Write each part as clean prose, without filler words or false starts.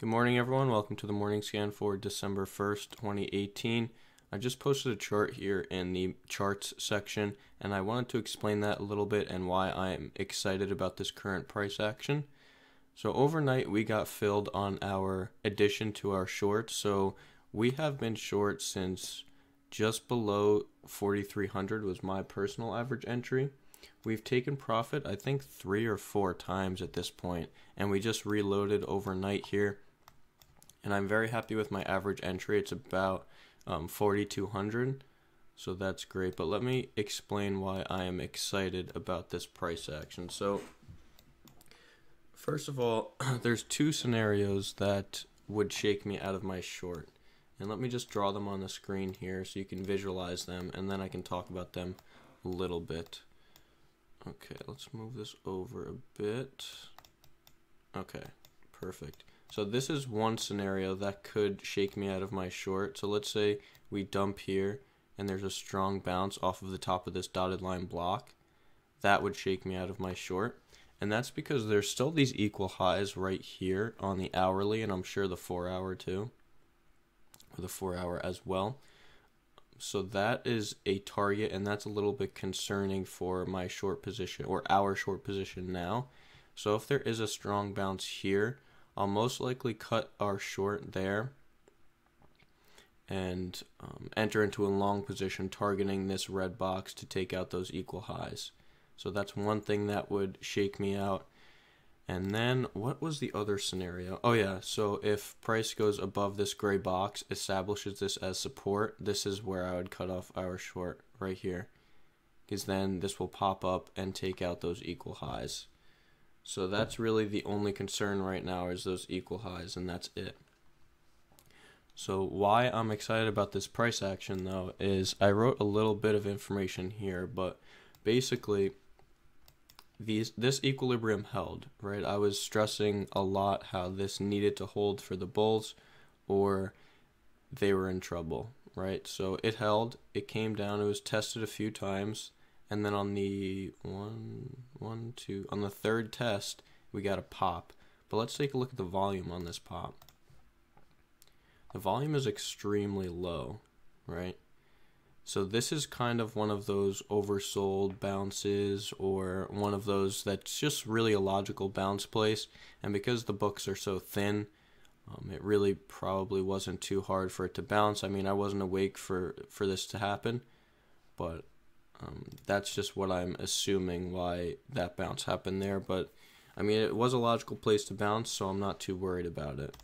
Good morning, everyone. Welcome to the morning scan for December 1st, 2018. I just posted a chart here in the charts section, and I wanted to explain that a little bit and why I'm excited about this current price action. So overnight, we got filled on our addition to our short. So we have been short since just below 4,300 was my personal average entry. We've taken profit, I think, 3 or 4 times at this point, and we just reloaded overnight here. And I'm very happy with my average entry. It's about 4,200, so that's great. But let me explain why I am excited about this price action. So first of all, there's 2 scenarios that would shake me out of my short. And let me just draw them on the screen here so you can visualize them, and then I can talk about them a little bit. Okay, let's move this over a bit. Okay, perfect. So this is one scenario that could shake me out of my short. So let's say we dump here and there's a strong bounce off of the top of this dotted line block. That would shake me out of my short. And that's because there's still these equal highs right here on the hourly, and I'm sure the 4-hour too, or the 4-hour as well. So that is a target, and that's a little bit concerning for my short position, or our short position now. So if there is a strong bounce here, I'll most likely cut our short there and enter into a long position targeting this red box to take out those equal highs. So that's one thing that would shake me out. And then what was the other scenario? Oh yeah, so if price goes above this gray box, establishes this as support, this is where I would cut off our short right here, because then this will pop up and take out those equal highs. So that's really the only concern right now is those equal highs, and that's it. So why I'm excited about this price action though is I wrote a little bit of information here, but basically this equilibrium held, right? I was stressing a lot how this needed to hold for the bulls or they were in trouble, right? So it held, it came down, it was tested a few times, and then on the on the third test, we got a pop. But let's take a look at the volume on this pop. The volume is extremely low, right? So this is kind of one of those oversold bounces, or one of those that's just really a logical bounce place. And because the books are so thin, it really probably wasn't too hard for it to bounce. I mean, I wasn't awake for this to happen, but that's just what I'm assuming why that bounce happened there. But I mean, it was a logical place to bounce, so I'm not too worried about it.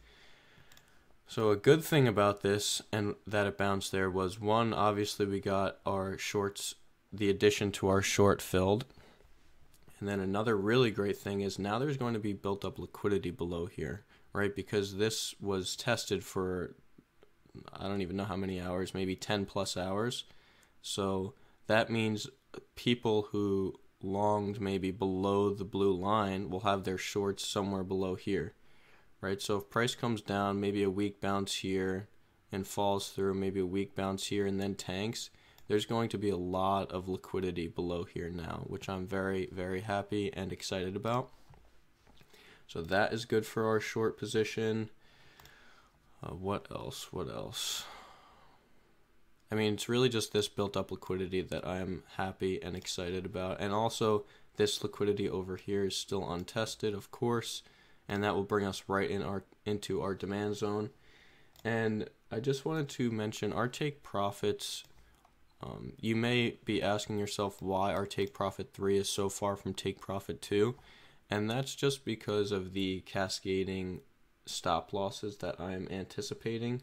So a good thing about this and that it bounced there was, one, obviously we got our shorts, the addition to our short filled. And then another really great thing is now there's going to be built up liquidity below here, right? Because this was tested for, I don't even know how many hours, maybe 10 plus hours. So that means people who longed maybe below the blue line will have their shorts somewhere below here, right? So if price comes down, maybe a weak bounce here and falls through, maybe a weak bounce here and then tanks, there's going to be a lot of liquidity below here now, which I'm very, very happy and excited about. So that is good for our short position. What else? I mean, it's really just this built up liquidity that I'm happy and excited about. And also, this liquidity over here is still untested, of course, and that will bring us right into our demand zone. And I just wanted to mention our take profits. You may be asking yourself why our take profit 3 is so far from take profit 2, and that's just because of the cascading stop losses that I am anticipating.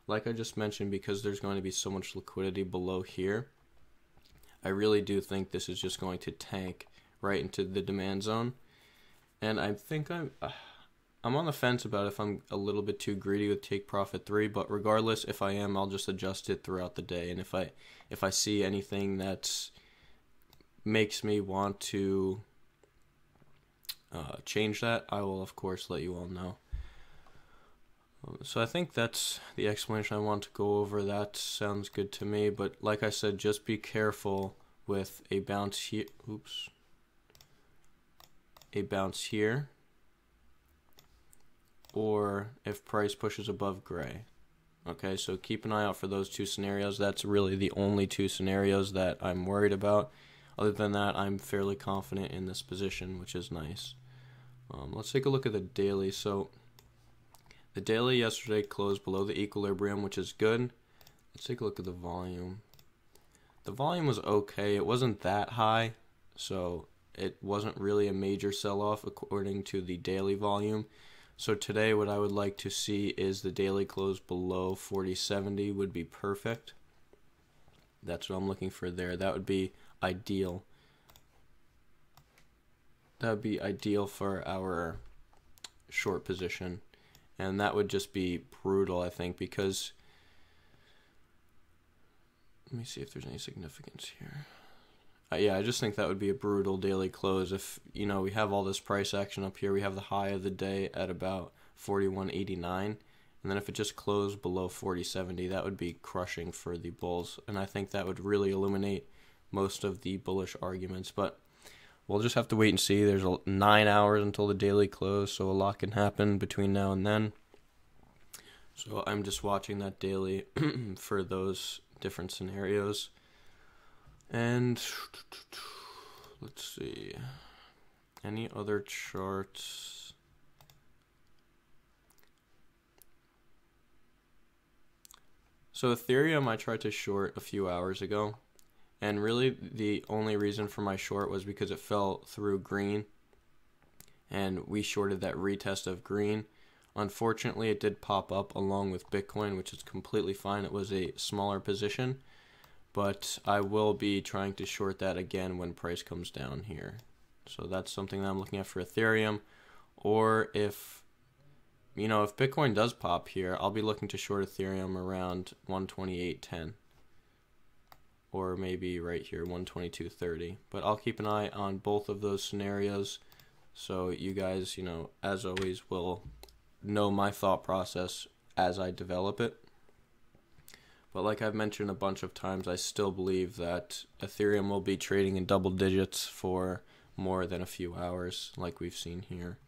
Like I just mentioned, because there's going to be so much liquidity below here, I really do think this is just going to tank right into the demand zone. And I think I'm on the fence about if I'm a little bit too greedy with take profit 3, but regardless, if I am, I'll just adjust it throughout the day. And if I see anything that makes me want to change that, I will of course let you all know. So I think that's the explanation I want to go over. That sounds good to me, but like I said, just be careful with a bounce here. Oops. A bounce here or if price pushes above gray. Okay, so keep an eye out for those two scenarios. That's really the only two scenarios that I'm worried about. Other than that, I'm fairly confident in this position, which is nice. Let's take a look at the daily. So the daily yesterday closed below the equilibrium, which is good. Let's take a look at the volume. The volume was okay. It wasn't that high, so it wasn't really a major sell-off according to the daily volume. So today what I would like to see is the daily close below 4070 would be perfect. That's what I'm looking for there. That would be ideal. That would be ideal for our short position. And that would just be brutal, I think, because let me see if there's any significance here. Yeah, I just think that would be a brutal daily close. If, you know, we have all this price action up here, we have the high of the day at about 41.89, and then if it just closed below 40.70, that would be crushing for the bulls, and I think that would really eliminate most of the bullish arguments. But we'll just have to wait and see. There's 9 hours until the daily close, so a lot can happen between now and then. So I'm just watching that daily for those different scenarios. And let's see, any other charts? So Ethereum I tried to short a few hours ago, and really the only reason for my short was because it fell through green, and we shorted that retest of green. Unfortunately, it did pop up along with Bitcoin, which is completely fine. It was a smaller position, but I will be trying to short that again when price comes down here. So that's something that I'm looking at for Ethereum. Or if, you know, if Bitcoin does pop here, I'll be looking to short Ethereum around 128.10. Or maybe right here, 122.30. But I'll keep an eye on both of those scenarios, so you guys, you know, as always, will know my thought process as I develop it. But like I've mentioned a bunch of times, I still believe that Ethereum will be trading in double digits for more than a few hours, like we've seen here.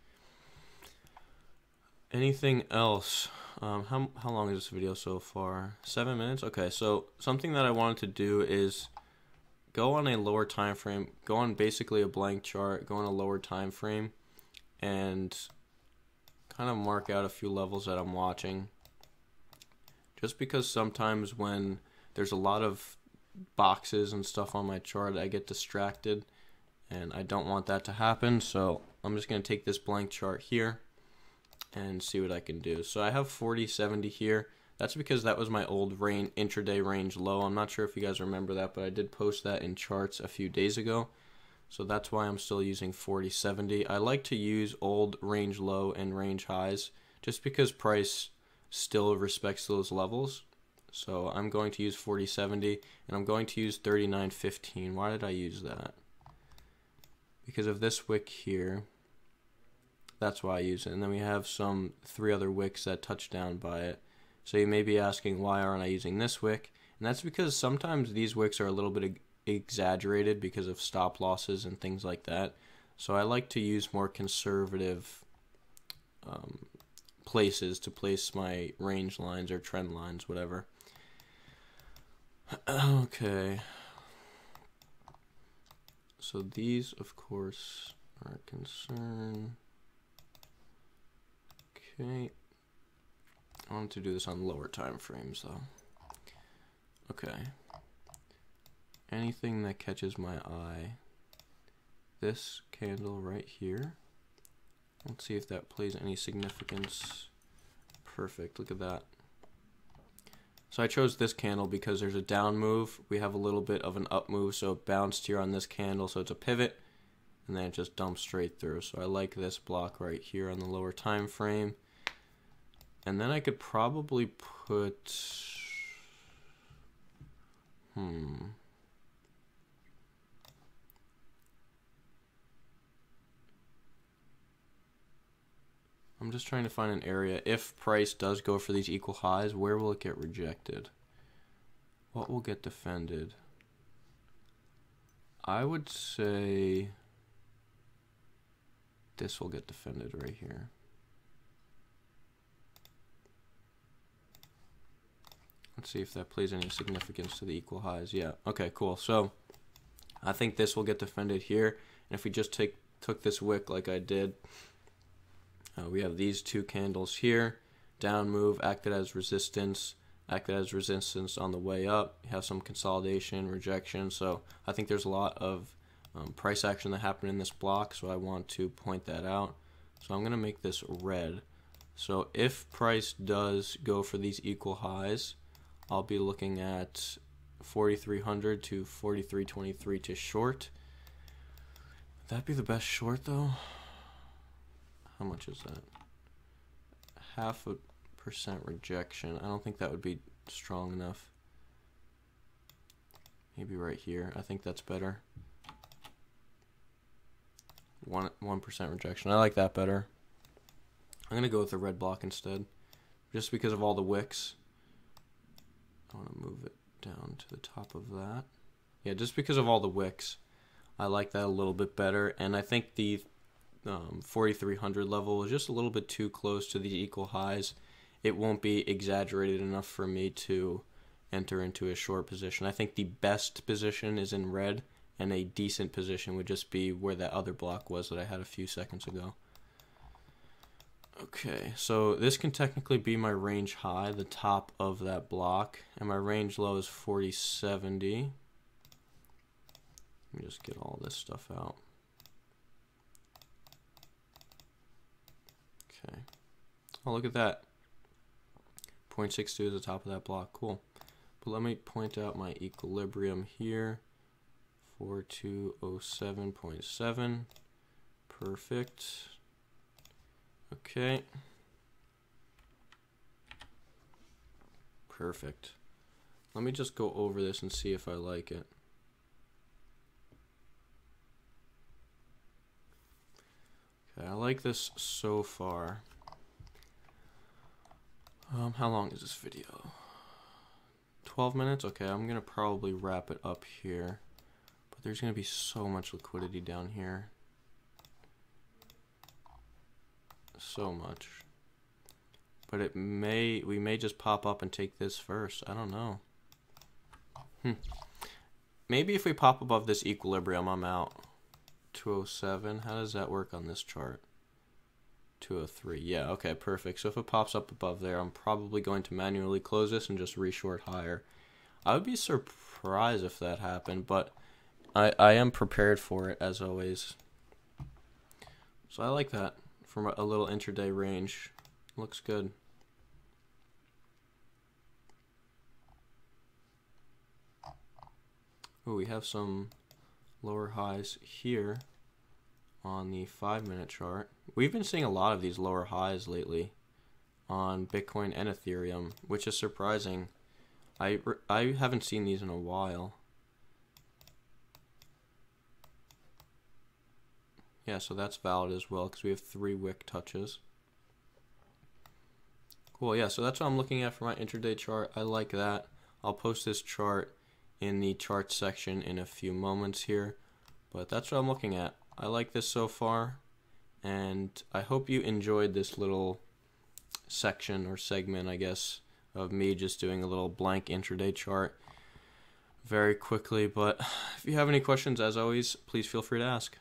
Anything else? How long is this video so far? 7 minutes? Okay, so something that I wanted to do is go on a lower time frame, go on basically a blank chart, go on a lower time frame, and kind of mark out a few levels that I'm watching. Just because sometimes when there's a lot of boxes and stuff on my chart, I get distracted, and I don't want that to happen. So I'm just going to take this blank chart here and see what I can do. So I have 40.70 here. That's because that was my old intraday range low. I'm not sure if you guys remember that, but I did post that in charts a few days ago. So that's why I'm still using 40.70. I like to use old range low and range highs just because price still respects those levels. So I'm going to use 40.70, and I'm going to use 39.15. Why did I use that? Because of this wick here. That's why I use it. And then we have 3 other wicks that touch down by it. So you may be asking, why aren't I using this wick? And that's because sometimes these wicks are a little bit exaggerated because of stop losses and things like that. So I like to use more conservative places to place my range lines or trend lines, whatever. Okay. So these, of course, are a concern. Okay. I want to do this on lower time frames, though. Okay. Anything that catches my eye. This candle right here. Let's see if that plays any significance. Perfect, look at that. So I chose this candle because there's a down move. We have a little bit of an up move, so it bounced here on this candle, so it's a pivot, and then it just dumps straight through. So I like this block right here on the lower time frame. And then I could probably put... I'm just trying to find an area. If price does go for these equal highs, where will it get rejected? What will get defended? I would say this will get defended right here. Let's see if that plays any significance to the equal highs. Yeah, okay, cool. So I think this will get defended here. And if we just took this wick like I did, we have these two candles here. Down move, acted as resistance on the way up. You have some consolidation, rejection. So I think there's a lot of price action that happened in this block, so I want to point that out. So I'm going to make this red. So if price does go for these equal highs, I'll be looking at 4,300 to 4,323 to short. Would that be the best short though? How much is that? 0.5% rejection. I don't think that would be strong enough. Maybe right here. I think that's better. 1% rejection. I like that better. I'm gonna go with the red block instead, just because of all the wicks. I want to move it down to the top of that. Yeah, just because of all the wicks, I like that a little bit better. And I think the 4,300 level is just a little bit too close to the equal highs. It won't be exaggerated enough for me to enter into a short position. I think the best position is in red, and a decent position would just be where that other block was that I had a few seconds ago. Okay, so this can technically be my range high, the top of that block, and my range low is 4070. Let me just get all this stuff out. Okay. Oh, look at that. 0.62 is the top of that block. Cool. But let me point out my equilibrium here. 4207.7. Perfect. Okay. Perfect. Let me just go over this and see if I like it. Okay, I like this so far. How long is this video? 12 minutes? Okay, I'm gonna probably wrap it up here. But there's gonna be so much liquidity down here. So much. But we may just pop up and take this first. I don't know. Maybe if we pop above this equilibrium, I'm out. 207. How does that work on this chart? 203. Yeah, okay, perfect. So if it pops up above there, I'm probably going to manually close this and just reshort higher. I would be surprised if that happened, but I am prepared for it as always. So I like that from a little intraday range. Looks good. Oh, we have some lower highs here on the 5-minute chart. We've been seeing a lot of these lower highs lately on Bitcoin and Ethereum, which is surprising. I haven't seen these in a while. Yeah, so that's valid as well because we have 3 wick touches. Cool, yeah, so that's what I'm looking at for my intraday chart. I like that. I'll post this chart in the charts section in a few moments here, but that's what I'm looking at. I like this so far, and I hope you enjoyed this little section or segment, I guess, of me just doing a little blank intraday chart very quickly. But if you have any questions, as always, please feel free to ask.